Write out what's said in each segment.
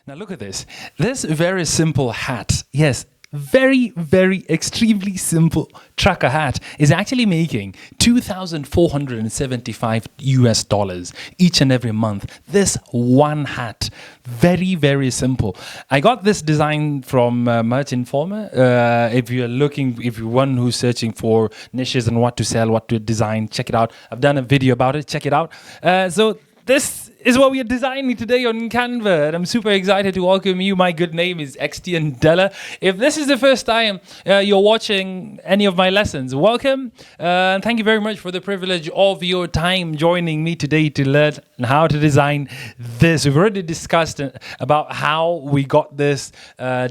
Now look at this. This very simple hat, yes, very, very extremely simple trucker hat is actually making 2,475 US dollars each and every month. This one hat, very, very simple. I got this design from Merch Informer. If you're one who's searching for niches and what to sell, what to design, check it out. I've done a video about it. Check it out. So this is what we are designing today on Canva, and I'm super excited to welcome you. My good name is XT Della. If this is the first time you're watching any of my lessons, welcome, and thank you very much for the privilege of your time joining me today to learn how to design this. We've already discussed about how we got this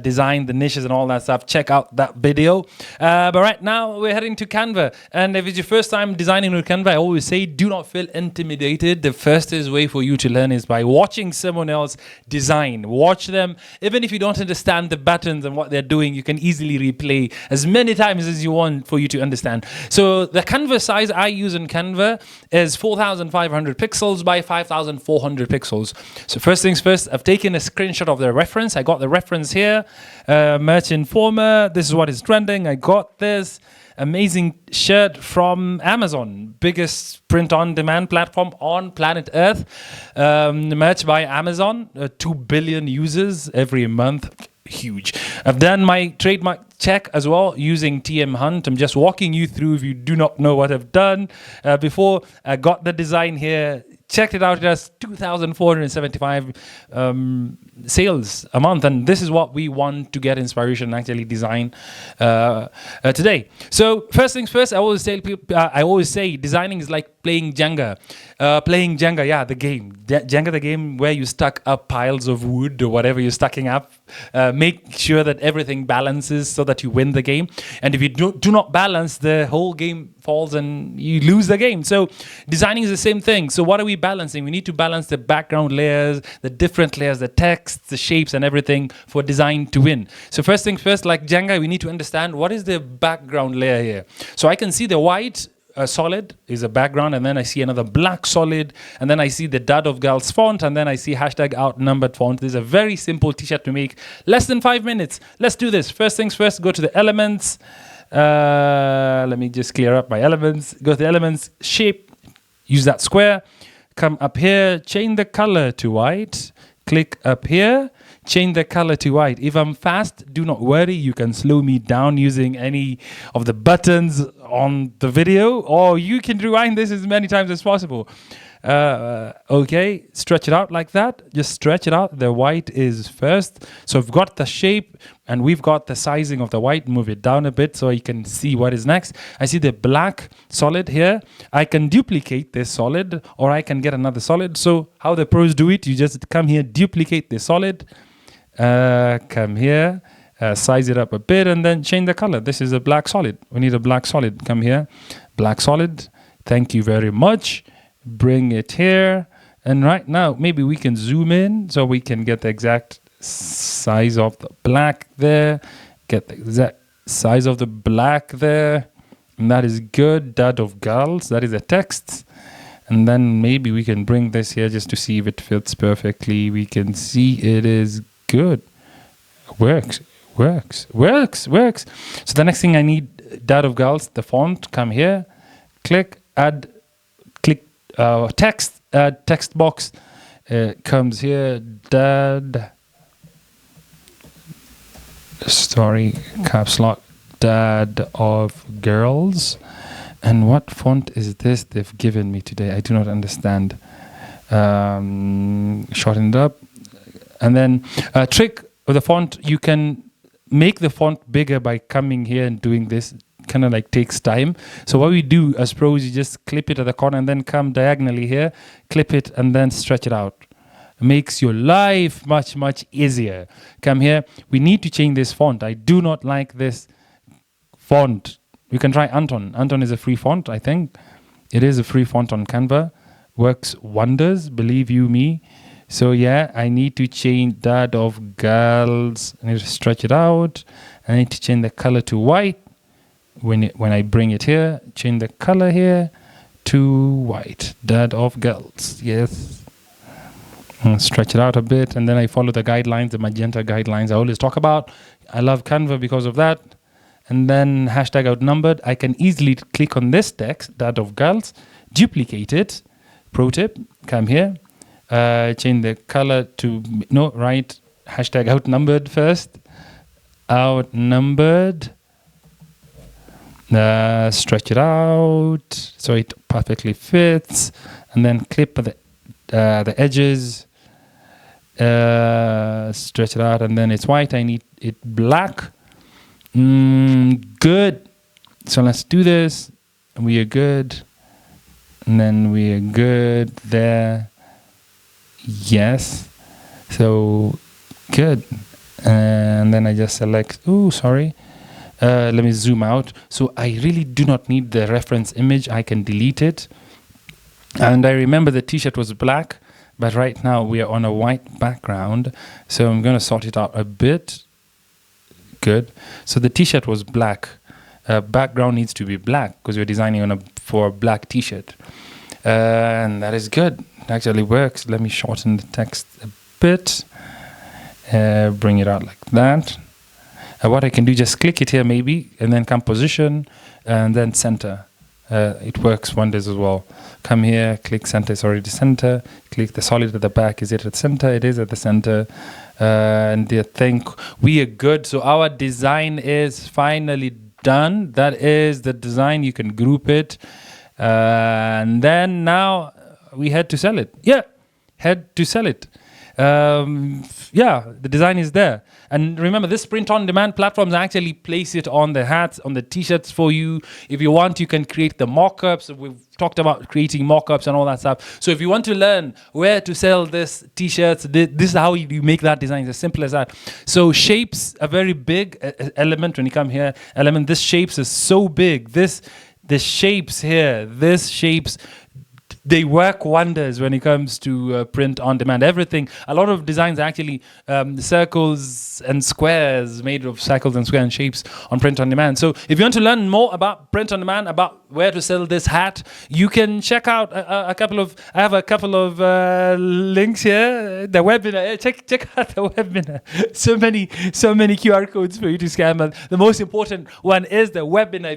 design, the niches and all that stuff. Check out that video. But right now we're heading to Canva, and if it's your first time designing with Canva, I always say do not feel intimidated. The fastest way for you to learn is by watching someone else design. Watch them. Even if you don't understand the buttons and what they're doing, you can easily replay as many times as you want for you to understand. So the Canva size I use in Canva is 4,500 pixels by 5,400 pixels. So first things first, I've taken a screenshot of the reference. I got the reference here, Merch Informer. This is what is trending. I got this amazing shirt from Amazon, biggest print-on-demand platform on planet Earth. Merch by Amazon, 2 billion users every month. Huge. I've done my trademark check as well using TM Hunt. I'm just walking you through if you do not know what I've done. Before I got the design here, checked it out, it has 2,475 sales a month, and this is what we want to get inspiration and actually design today. So first things first, I always say designing is like playing Jenga. Yeah, the game. Jenga, the game where you stack up piles of wood or whatever you're stacking up. Make sure that everything balances so that you win the game. And if you do not balance, the whole game falls and you lose the game. So designing is the same thing. So what are we balancing? We need to balance the background layers, the different layers, the text, the shapes and everything for design to win. So first things first, like Jenga, we need to understand what is the background layer here. So I can see the white solid is a background, and then I see another black solid, and then I see the Dad of Girls font, and then I see hashtag outnumbered font. This is a very simple t-shirt to make. Less than 5 minutes. Let's do this. First things first, go to the elements. Let me just clear up my elements. Go to the elements, shape, use that square. Come up here, change the color to white. Click up here, change the color to white. If I'm fast, do not worry. You can slow me down using any of the buttons on the video, or you can rewind this as many times as possible. Okay, stretch it out like that. Just stretch it out. The white is first. So we've got the shape and we've got the sizing of the white. Move it down a bit so you can see what is next. I see the black solid here. I can duplicate this solid, or I can get another solid. So how the pros do it, you just come here, duplicate the solid, come here, size it up a bit, and then change the color. This is a black solid. We need a black solid. Come here, black solid. Thank you very much. Bring it here, and right now maybe we can zoom in so we can get the exact size of the black there, get the exact size of the black there, and that is good. Dad of Girls, that is the text. And then maybe we can bring this here just to see if it fits perfectly. We can see it is good. Works. So the next thing I need, Dad of Girls, the font. Come here, click, add, click text, add text box. Comes here, Dad. Sorry, caps lock. Dad of Girls. And what font is this they've given me today? I do not understand. Shorten it up. And then trick with the font, you can make the font bigger by coming here and doing this. Kind of like takes time. So what we do as pros, you just clip it at the corner and then come diagonally here, clip it and then stretch it out. It makes your life much, much easier. Come here. We need to change this font. I do not like this font. You can try Anton. Anton is a free font, I think. It is a free font on Canva. Works wonders, believe you me. So yeah, I need to change Dad of Girls. I need to stretch it out. I need to change the color to white. When I bring it here, change the color here to white. Dad of Girls, yes. Stretch it out a bit, and then I follow the guidelines, the magenta guidelines I always talk about. I love Canva because of that. And then hashtag outnumbered. I can easily click on this text, that of girls, duplicate it. Pro tip, come here, change the color to, no, right, hashtag outnumbered first. Outnumbered. Stretch it out so it perfectly fits. And then clip the edges. Stretch it out, and then it's white. I need it black. Good. So let's do this. We are good. And then we are good there. Yes. So good. And then I just select, let me zoom out. So I really do not need the reference image. I can delete it. And I remember the t-shirt was black, but right now we are on a white background. So I'm going to sort it out a bit. Good. So the t-shirt was black. Background needs to be black because we're designing for a black t-shirt. And that is good. It actually works. Let me shorten the text a bit. Bring it out like that. What I can do, just click it here maybe, and then composition, and then center. It works wonders as well. Come here, click center, it's already center. Click the solid at the back, is it at the center? It is at the center. And I think we are good. So our design is finally done. That is the design. You can group it. And then now we head to sell it. Yeah, head to sell it. The design is there. And remember, this print-on-demand platforms actually place it on the hats, on the t-shirts for you. If you want, you can create the mock-ups. We've talked about creating mock-ups and all that stuff. So if you want to learn where to sell this t-shirts, this is how you make that design. It's as simple as that. So shapes, a very big element when you come here. This shapes is so big. The shapes here, they work wonders when it comes to print on demand. Everything, a lot of designs are actually circles and squares, made of circles and square and shapes on print on demand. So if you want to learn more about print on demand, about where to sell this hat, you can check out I have a couple of links here. The webinar, check out the webinar. So many QR codes for you to scan. But the most important one is the webinar.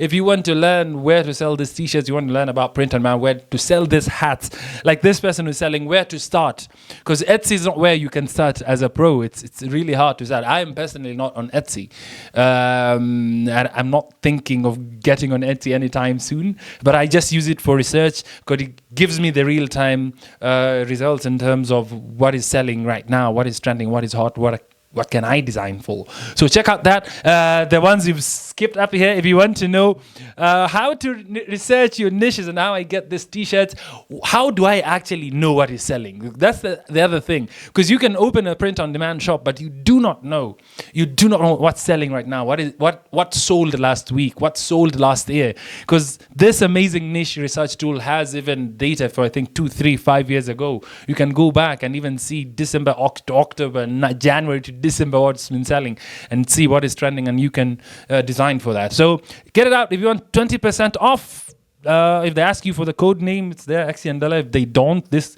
If you want to learn where to sell these t-shirts, you want to learn about print on demand, where to sell these hats, like this person who's selling, where to start, because Etsy is not where you can start as a pro. It's really hard to start. I am personally not on Etsy, and I'm not thinking of getting on Etsy anytime soon, but I just use it for research because it gives me the real-time results in terms of what is selling right now, what is trending, what is hot, what can I design for. So check out that. The ones you've skipped up here, if you want to know how to research your niches and how I get this t-shirts, how do I actually know what is selling? That's the other thing. Because you can open a print-on-demand shop, but you do not know. You do not know what's selling right now. What sold last week? What sold last year? Because this amazing niche research tool has even data for, I think, 2, 3, 5 years ago. You can go back and even see December, October, January to December what's been selling and see what is trending, and you can design for that. So get it out. If you want 20% off, if they ask you for the code name, it's there, Axie and Della. If they don't, this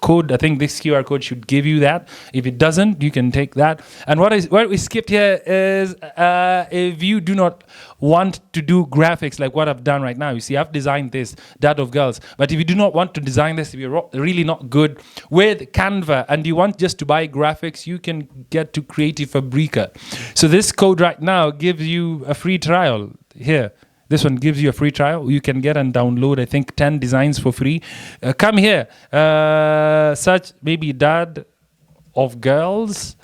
code, I think this QR code should give you that. If it doesn't, you can take that. And what we skipped here is if you do not want to do graphics like what I've done right now. You see, I've designed this, Dad of Girls. But if you do not want to design this, if you're really not good with Canva and you want just to buy graphics, you can get to Creative Fabrica. So this code right now gives you a free trial here. This one gives you a free trial. You can get and download, I think, 10 designs for free. Come here. Search maybe Dad of Girls.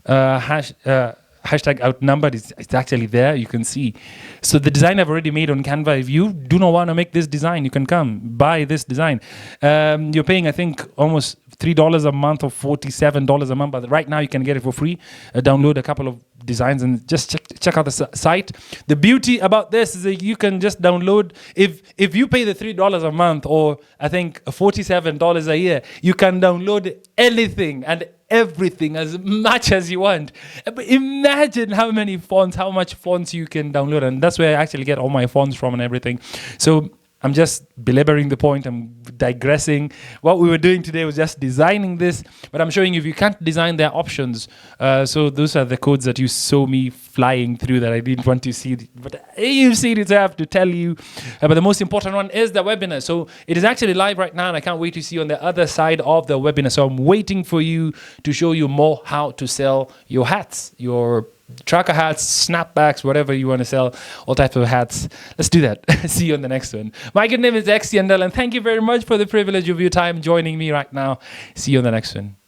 Hashtag outnumbered. It's actually there. You can see. So the design I've already made on Canva. If you do not want to make this design, you can come buy this design. You're paying, I think, almost $3 a month or $47 a month. But right now you can get it for free. Download a couple of designs and just check out the site. The beauty about this is that you can just download. If you pay the $3 a month, or I think $47 a year, you can download anything and everything as much as you want. But imagine how much fonts you can download, and that's where I actually get all my fonts from and everything. So I'm just belaboring the point. I'm digressing. What we were doing today was just designing this, but I'm showing you if you can't design, there are options. So those are the codes that you saw me flying through that I didn't want to see, but you've seen it, so I have to tell you. But the most important one is the webinar. So it is actually live right now, and I can't wait to see you on the other side of the webinar. So I'm waiting for you to show you more how to sell your hats, your trucker hats, snapbacks, whatever you want to sell, all types of hats. Let's do that. See you on the next one. My good name is X Yandel, and thank you very much for the privilege of your time joining me right now. See you on the next one.